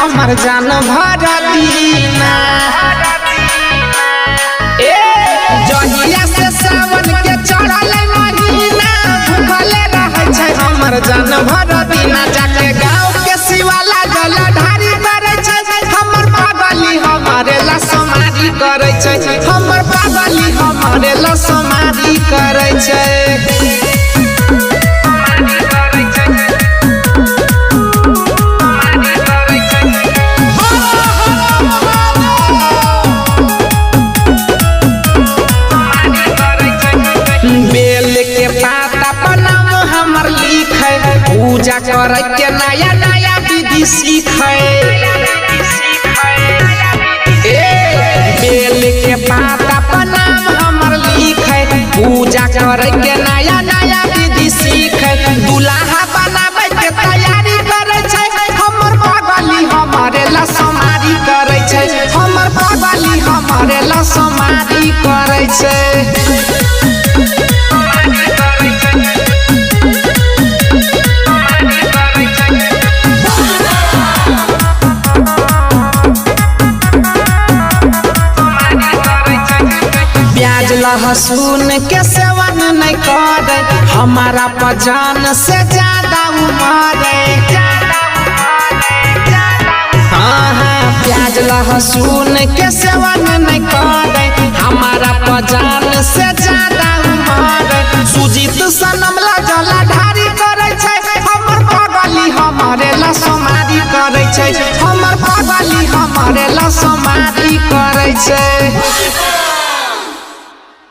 हमर जान भर दीना। जहिया से सावन के चढ़ल महीना भूखले रहे छै हमर जान भर दीना। जाके गाँव के शिवाला जल ढारी करे छै हमर पागली हमारे ला समाधि करे छै। हमर पागली हमारे ला समाधि करे छै। पूजा करे के नया नया विधि सीखे। बेल के पाता पर नाम हमर लिखे। पूजा करे के नया नया विधि सीखे। दुल्हा बनावे के तैयारी करे छै हमर पागली हमारे ला समाधि करे छै। हमर पागली हमारे ला समाधि करे छै। लहसुन के सेवन नहीं करे हमारा पजान से ज्यादा उमर। प्याज लहसुन के सेवन नहीं करे हमारा पजान से ज्यादा उमर। सुजीत सनम ला जला ढारी करे छै हमर पागली हमारे ला समाधि करे छै। हमर पागली हमारे ला समाधि करे छै।